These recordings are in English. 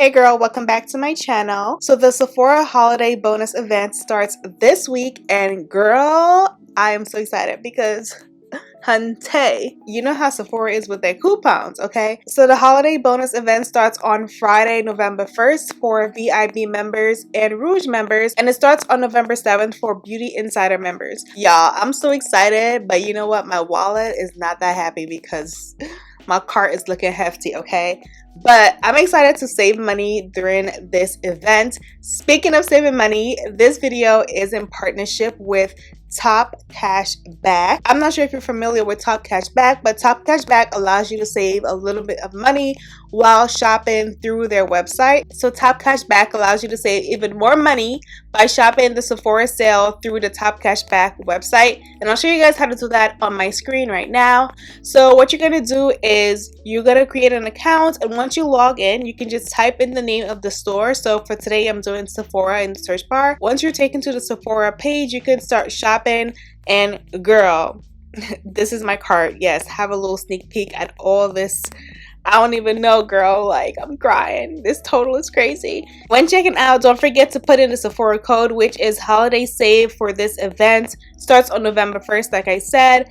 Hey girl, welcome back to my channel. So the Sephora holiday bonus event starts this week, and girl, I am so excited because hunte, you know how Sephora is with their coupons, okay? So the holiday bonus event starts on Friday, November 1st for VIP members and Rouge members, and it starts on November 7th for Beauty Insider members. Y'all, I'm so excited, but you know what? My wallet is not that happy because my cart is looking hefty, okay? But I'm excited to save money during this event. Speaking of saving money, this video is in partnership with Top Cash Back. I'm not sure if you're familiar with Top Cash Back, but Top Cash Back allows you to save a little bit of money while shopping through their website. So Top Cash Back allows you to save even more money by shopping the Sephora sale through the Top Cash Back website. And I'll show you guys how to do that on my screen right now. So what you're going to do is you're going to create an account, and once you log in, you can just type in the name of the store. So for today, I'm doing Sephora in the search bar. Once you're taken to the Sephora page, you can start shopping, and girl, this is my cart. Yes, have a little sneak peek at all this. I don't even know, girl, like I'm crying. This total is crazy. When checking out, don't forget to put in the Sephora code, which is Holiday Save for this event. Starts on November 1st, like I said.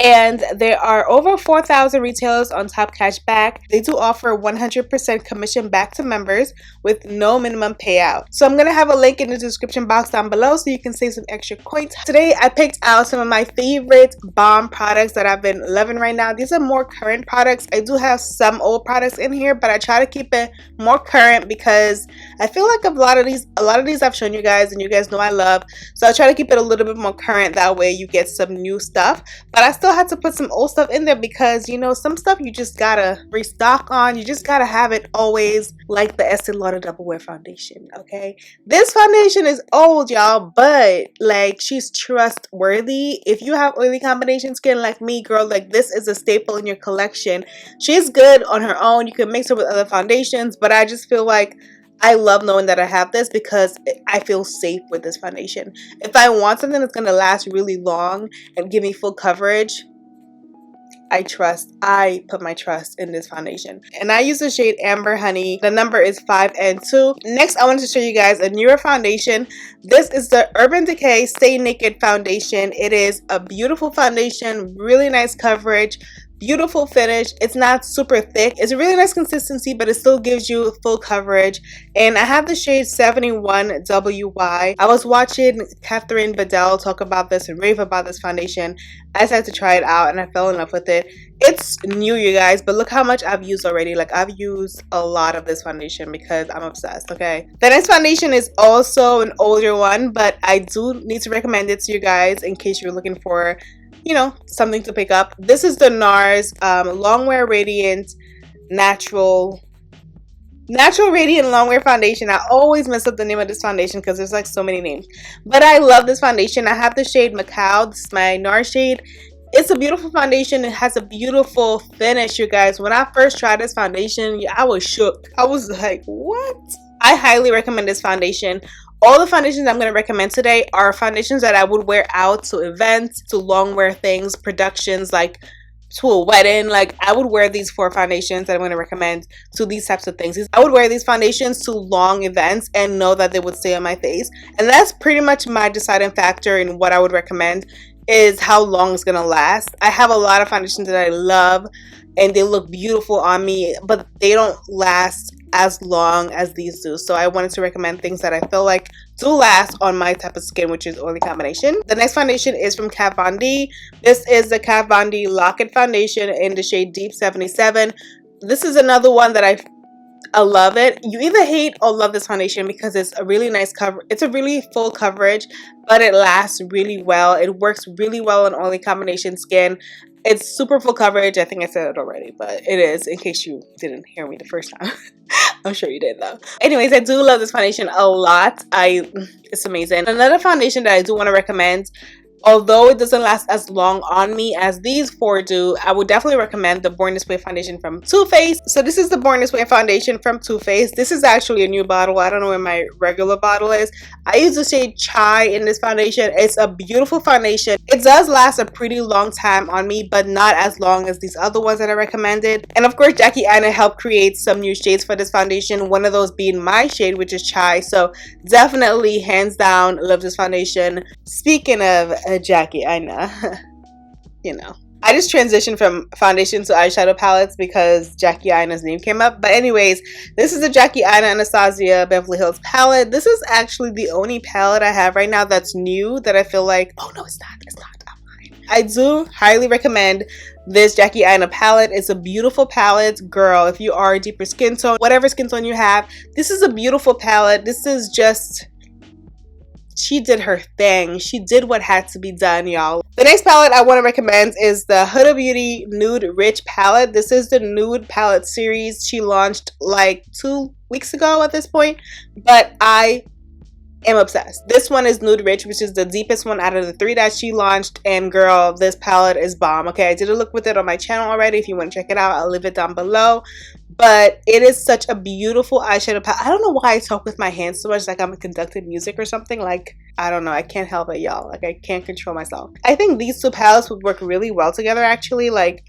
And there are over 4,000 retailers on Top Cash Back. They do offer 100% commission back to members with no minimum payout. So I'm going to have a link in the description box down below so you can save some extra coins. Today I picked out some of my favorite bomb products that I've been loving right now. These are more current products. I do have some old products in here, but I try to keep it more current because I feel like a lot of these I've shown you guys and you guys know I love. So I try to keep it a little bit more current. That way you get some new stuff. But I still had to put some old stuff in there because, you know, some stuff you just gotta restock on. You just gotta have it always, like the Estee Lauder Double Wear Foundation, okay? This foundation is old, y'all, but like she's trustworthy. If you have oily combination skin like me, girl, like this is a staple in your collection. She's good on her own. You can mix her with other foundations, but I just feel like I love knowing that I have this because I feel safe with this foundation. If I want something that's going to last really long and give me full coverage, I put my trust in this foundation. And I use the shade Amber Honey. The number is 5N2. Next, I wanted to show you guys a newer foundation. This is the Urban Decay Stay Naked Foundation. It is a beautiful foundation, really nice coverage, beautiful finish. It's not super thick. It's a really nice consistency, but it still gives you full coverage. And I have the shade 71WY. I was watching Catherine Bedell talk about this and rave about this foundation. I decided to try it out and I fell in love with it. It's new, you guys, but look how much I've used already. Like, I've used a lot of this foundation because I'm obsessed, okay? The next foundation is also an older one, but I do need to recommend it to you guys in case you're looking for, you know, something to pick up. This is the NARS Longwear Radiant Natural Radiant Longwear Foundation. I always mess up the name of this foundation because there's like so many names, but I love this foundation. I have the shade Macau. This is my NARS shade. It's a beautiful foundation. It has a beautiful finish, you guys. When I first tried this foundation, I was shook. I was like, what? I highly recommend this foundation. All the foundations I'm going to recommend today are foundations that I would wear out to events, to long wear things, productions, like to a wedding. Like, I would wear these 4 foundations that I'm going to recommend to these types of things. I would wear these foundations to long events and know that they would stay on my face. And that's pretty much my deciding factor in what I would recommend, is how long it's going to last. I have a lot of foundations that I love and they look beautiful on me, but they don't last as long as these do. So I wanted to recommend things that I feel like do last on my type of skin, which is oily combination. The next foundation is from Kat Von D. This is the Kat Von D Lock-It Foundation in the shade Deep 77. This is another one that I love it. You either hate or love this foundation because it's a really nice cover. It's a really full coverage, but it lasts really well. It works really well on oily combination skin. It's super full coverage. I think I said it already, but it is, in case you didn't hear me the first time. I'm sure you did though. Anyways, I do love this foundation a lot. It's amazing. Another foundation that I do want to recommend, Although it doesn't last as long on me as these four do, I would definitely recommend the Born This Way foundation from Too Faced. So this is the Born This Way foundation from Too Faced. This is actually a new bottle. I don't know where my regular bottle is. I use the shade Chai in this foundation. It's a beautiful foundation. It does last a pretty long time on me, but not as long as these other ones that I recommended. And of course, Jackie Aina helped create some new shades for this foundation. One of those being my shade, which is Chai. So definitely, hands down, love this foundation. Speaking of Jackie Aina, you know, I just transitioned from foundation to eyeshadow palettes because Jackie Aina's name came up. But anyways, this is the Jackie Aina Anastasia Beverly Hills palette. This is actually the only palette I have right now that's new that I feel like, oh no, it's not. I do highly recommend this Jackie Aina palette. It's a beautiful palette, girl. If you are a deeper skin tone, whatever skin tone you have, this is a beautiful palette. This is just, she did her thing. She did what had to be done, y'all. The next palette I want to recommend is the Huda Beauty Nude Rich palette. This is the Nude palette series. She launched like 2 weeks ago at this point, but I am obsessed. This one is Nude Rich, which is the deepest one out of the 3 that she launched, and girl, this palette is bomb. Okay, I did a look with it on my channel already. If you want to check it out, I'll leave it down below. But it is such a beautiful eyeshadow palette. I don't know why I talk with my hands so much, like I'm conducting music or something. Like, I don't know, I can't help it, y'all. Like, I can't control myself. I think these two palettes would work really well together, actually. Like,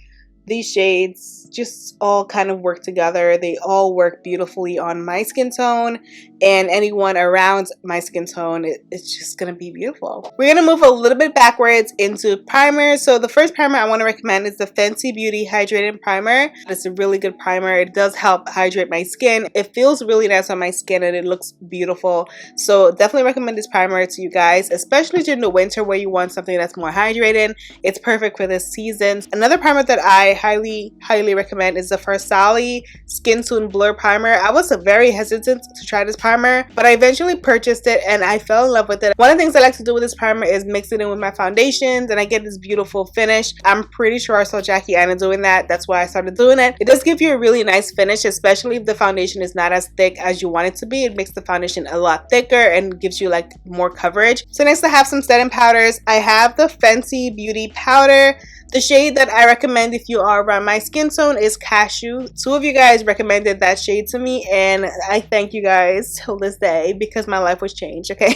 these shades just all kind of work together. They all work beautifully on my skin tone and anyone around my skin tone. It's just gonna be beautiful. We're gonna move a little bit backwards into primers. So the first primer I want to recommend is the Fenty Beauty Hydrating Primer. It's a really good primer. It does help hydrate my skin. It feels really nice on my skin and it looks beautiful. So definitely recommend this primer to you guys, especially during the winter where you want something that's more hydrating. It's perfect for this season. Another primer that I highly recommend is the Allyiah Skin Tune Blur Primer. I was very hesitant to try this primer, but I eventually purchased it and I fell in love with it. One of the things I like to do with this primer is mix it in with my foundations and I get this beautiful finish. I'm pretty sure I saw Jackie Aina doing that. That's why I started doing it. It does give you a really nice finish, especially if the foundation is not as thick as you want it to be. It makes the foundation a lot thicker and gives you like more coverage. So next I have some setting powders. I have the Fenty Beauty Powder. The shade that I recommend if you are around my skin tone is Cashew. 2 of you guys recommended that shade to me and I thank you guys till this day because my life was changed, okay?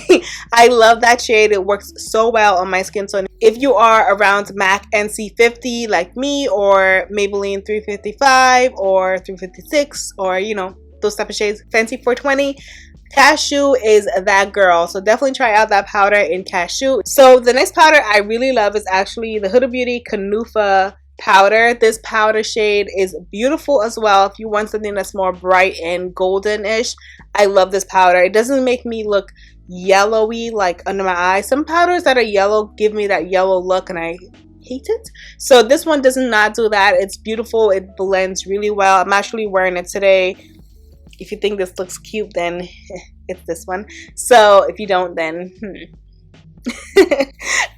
I love that shade. It works so well on my skin tone. If you are around MAC NC50 like me, or Maybelline 355 or 356, or you know, those type of shades, Fenty 420, Cashew is that girl. So definitely try out that powder in Cashew. So the next powder I really love is actually the Huda Beauty Kunufa powder. This powder shade is beautiful as well if you want something that's more bright and golden-ish. I love this powder. It doesn't make me look yellowy like under my eyes. Some powders that are yellow give me that yellow look and I hate it. So this one does not do that. It's beautiful. It blends really well. I'm actually wearing it today. If you think this looks cute, then it's this one. So if you don't, then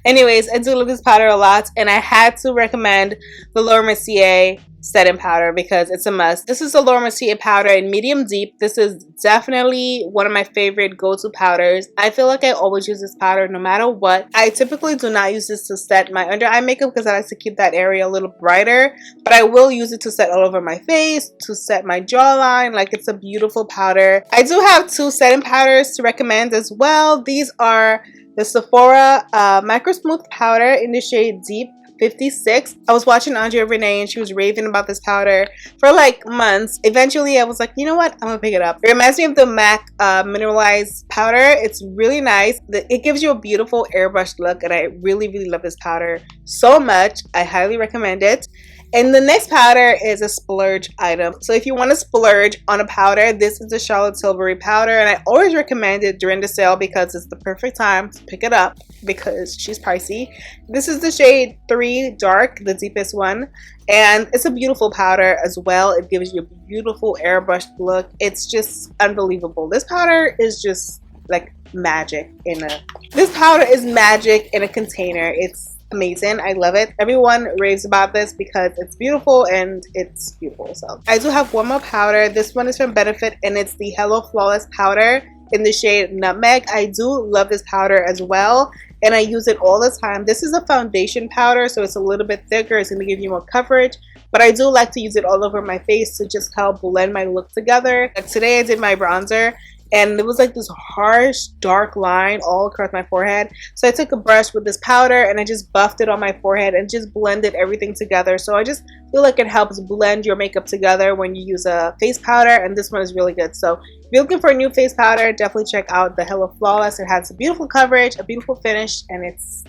anyways, I do love this powder a lot and I had to recommend the Laura Mercier setting powder because it's a must. This is the Laura Mercier powder in medium deep. This is definitely one of my favorite go-to powders. I feel like I always use this powder no matter what. I typically do not use this to set my under eye makeup because I like to keep that area a little brighter, but I will use it to set all over my face, to set my jawline. Like, it's a beautiful powder. I do have 2 setting powders to recommend as well. These are the Sephora Micro Smooth powder in the shade Deep 56. I was watching Andrea Renee and she was raving about this powder for like months. Eventually I was like, you know what, I'm gonna pick it up. It reminds me of the MAC mineralized powder. It's really nice. It gives you a beautiful airbrushed look and I really love this powder so much. I highly recommend it. And the next powder is a splurge item. So if you want to splurge on a powder, this is the Charlotte Tilbury powder. And I always recommend it during the sale because it's the perfect time to pick it up because she's pricey. This is the shade 3 Dark, the deepest one. And it's a beautiful powder as well. It gives you a beautiful airbrushed look. It's just unbelievable. This powder is just like magic in a... This powder is magic in a container. It's amazing. I love it. Everyone raves about this because it's beautiful and it's beautiful. So I do have one more powder. This one is from Benefit and it's the Hello Flawless powder in the shade Nutmeg. I do love this powder as well. and I use it all the time. This is a foundation powder, so it's a little bit thicker. It's going to give you more coverage, but I do like to use it all over my face to just help blend my look together. Like today I did my bronzer, and it was like this harsh dark line all across my forehead, so I took a brush with this powder and I just buffed it on my forehead and just blended everything together. So I just feel like it helps blend your makeup together when you use a face powder, and this one is really good. So if you're looking for a new face powder, definitely check out the Hello Flawless. It has a beautiful coverage, a beautiful finish, and it's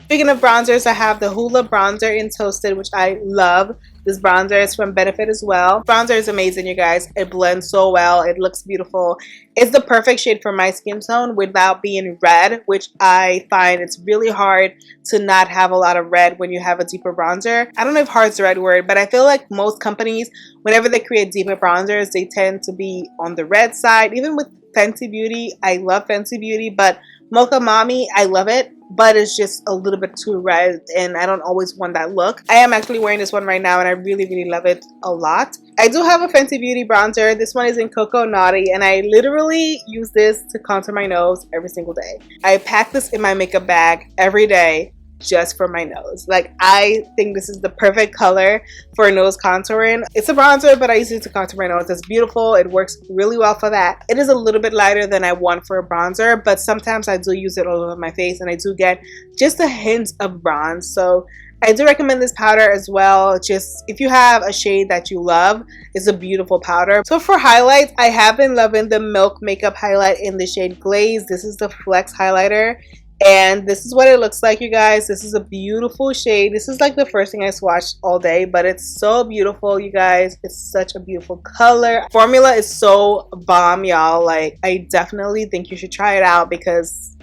speaking of bronzers, I have the Hoola bronzer in Toasted, which I love. This bronzer is from Benefit as well. Bronzer is amazing, you guys. It blends so well. It looks beautiful. It's the perfect shade for my skin tone without being red, which I find it's really hard to not have a lot of red when you have a deeper bronzer. I don't know if hard's the right word, but I feel like most companies, whenever they create deeper bronzers, they tend to be on the red side. Even with Fenty Beauty, I love Fenty Beauty, but Mocha Mommy, I love it, but it's just a little bit too red and I don't always want that look. I am actually wearing this one right now and I really love it a lot. I do have a Fenty Beauty bronzer. This one is in Cocoa Naughty, and I literally use this to contour my nose every single day. I pack this in my makeup bag every day just for my nose. Like, I think this is the perfect color for nose contouring. It's a bronzer, but I use it to contour my nose. It's beautiful. It works really well for that. It is a little bit lighter than I want for a bronzer, but sometimes I do use it all over my face and I do get just a hint of bronze. So I do recommend this powder as well. Just if you have a shade that you love, it's a beautiful powder. So for highlights, I have been loving the Milk Makeup Highlight in the shade Glaze. This is the Flex highlighter, and this is what it looks like, you guys. This is a beautiful shade. This is like the first thing I swatched all day, but it's so beautiful, you guys. It's such a beautiful color. Formula is so bomb, y'all. Like, I definitely think you should try it out because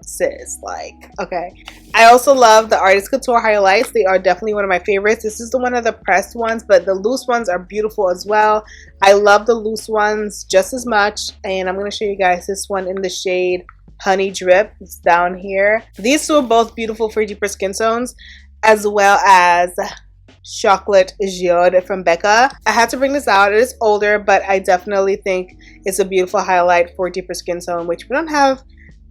sis, like, okay. I also love the Artist Couture highlights. They are definitely one of my favorites. This is the one of the pressed ones, but the loose ones are beautiful as well. I love the loose ones just as much, and I'm going to show you guys this one in the shade Honey Drip. It's down here. These two are both beautiful for deeper skin tones, as well as Chocolate Jaude from Becca. I had to bring this out. It is older, but I definitely think it's a beautiful highlight for deeper skin tone, which we don't have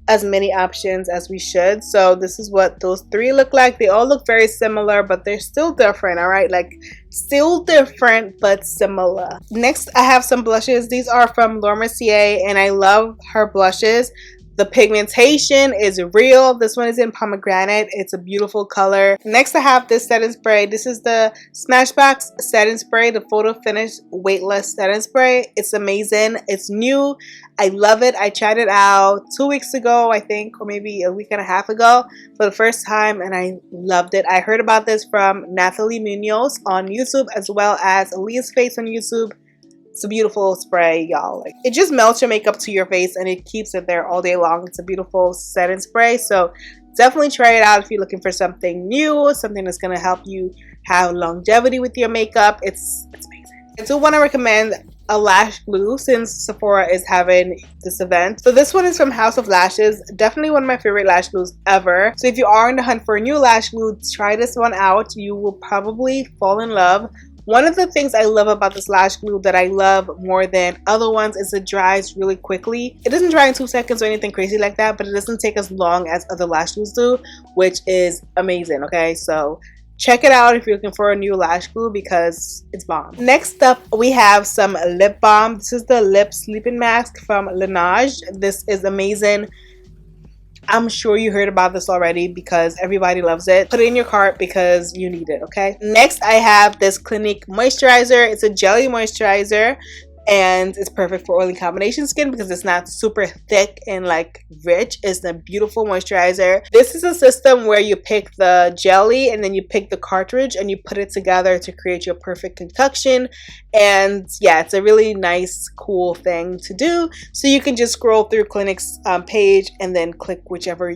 as many options as we should. So this is what those three look like. They all look very similar, but they're still different, all right? Like, still different but similar. Next, I have some blushes. These are from Laura Mercier, and I love her blushes. The pigmentation is real. This one is in pomegranate. It's a beautiful color. Next, I have this setting spray. This is the Smashbox setting spray, the photo finish weightless setting spray. It's amazing. It's new. I love it. I tried it out 2 weeks ago, I think, or maybe a week and a half ago for the first time, and I loved it. I heard about this from Nathalie Munoz on YouTube, as well as allyiahsface on YouTube. It's a beautiful spray, y'all. Like, it just melts your makeup to your face and it keeps it there all day long. It's a beautiful setting spray. So definitely try it out if you're looking for something new, something that's going to help you have longevity with your makeup. It's amazing. I do want to recommend a lash glue since Sephora is having this event. So this one is from House of Lashes. Definitely one of my favorite lash glues ever. So if you are in the hunt for a new lash glue, try this one out. You will probably fall in love. One of the things I love about this lash glue that I love more than other ones is it dries really quickly. It doesn't dry in 2 seconds or anything crazy like that, but it doesn't take as long as other lash glues do, which is amazing, okay? So check it out if you're looking for a new lash glue because it's bomb. Next up, we have some lip balm. This is the Lip Sleeping Mask from Laneige. This is amazing. I'm sure you heard about this already because everybody loves it. Put it in your cart because you need it, okay? Next, I have this Clinique moisturizer. It's a jelly moisturizer, and it's perfect for oily combination skin because it's not super thick and like rich. It's a beautiful moisturizer. This is a system where you pick the jelly and then you pick the cartridge and you put it together to create your perfect concoction. And yeah, it's a really nice, cool thing to do. So you can just scroll through Clinique's page and then click whichever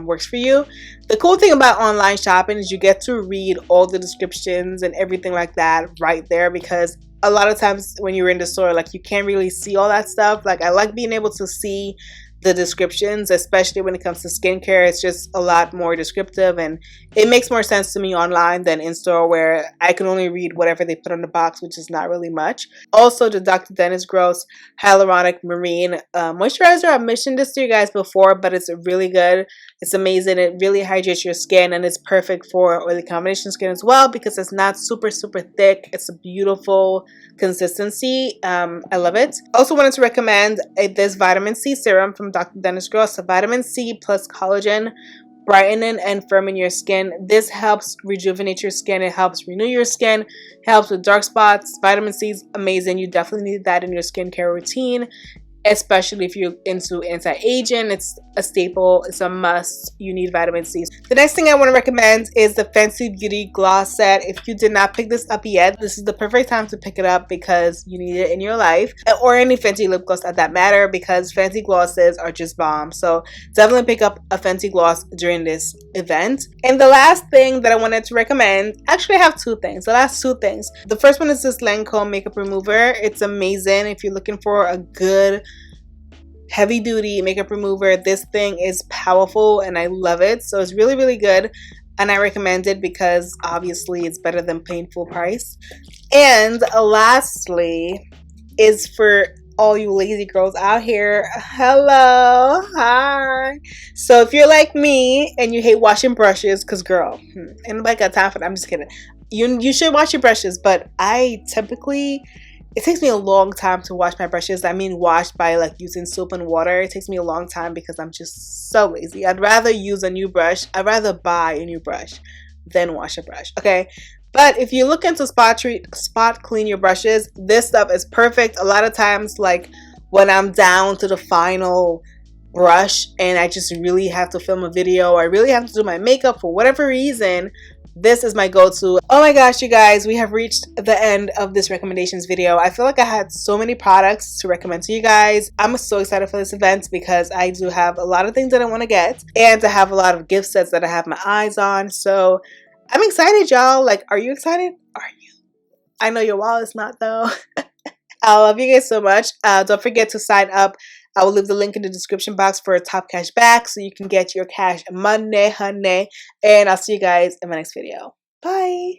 works for you. The cool thing about online shopping is you get to read all the descriptions and everything like that right there, because a lot of times when you're in the store, like, you can't really see all that stuff. Like, I like being able to see the descriptions, especially when it comes to skincare. It's just a lot more descriptive, and it makes more sense to me online than in store, where I can only read whatever they put on the box, which is not really much. Also, the Dr. Dennis Gross Hyaluronic Marine Moisturizer. I've mentioned this to you guys before, but it's really good. It's amazing. It really hydrates your skin, and it's perfect for oily combination skin as well because it's not super thick. It's a beautiful consistency. I love it. Also wanted to recommend this vitamin C serum from Dr. Dennis Gross. Vitamin C plus collagen, brightening and firming your skin. This helps rejuvenate your skin. It helps renew your skin, helps with dark spots. Vitamin C is amazing. You definitely need that in your skincare routine, especially if you're into anti-aging. It's a staple. It's a must. You need vitamin C. The next thing I want to recommend is the Fenty Beauty Gloss Set. If you did not pick this up yet, this is the perfect time to pick it up because you need it in your life, or any Fenty lip gloss at that matter, because Fenty glosses are just bomb. So definitely pick up a Fenty gloss during this event. And the last thing that I wanted to recommend, actually I have two things. The last two things. The first one is this Lancome makeup remover. It's amazing if you're looking for a good heavy duty makeup remover. This thing is powerful and I love it. So it's really good, and I recommend it because obviously it's better than paying full price. And lastly is for all you lazy girls out here. Hello, hi. So if you're like me and you hate washing brushes, because girl, anybody got time for that? I'm just kidding. You should wash your brushes, but I typically, it takes me a long time to wash my brushes. I mean wash by like using soap and water. It takes me a long time because I'm just so lazy. I'd rather use a new brush. I'd rather buy a new brush than wash a brush, okay? But if you look into spot clean your brushes, this stuff is perfect. A lot of times, like when I'm down to the final brush and I just really have to film a video, or I really have to do my makeup for whatever reason, this is my go-to. Oh my gosh, you guys, we have reached the end of this recommendations video. I feel like I had so many products to recommend to you guys. I'm so excited for this event because I do have a lot of things that I want to get, and I have a lot of gift sets that I have my eyes on. So I'm excited, y'all. Like, are you excited? Are you? I know your wallet's not, though. I love you guys so much. Don't forget to sign up. I will leave the link in the description box for a top cash back so you can get your cash Monday, honey. And I'll see you guys in my next video. Bye.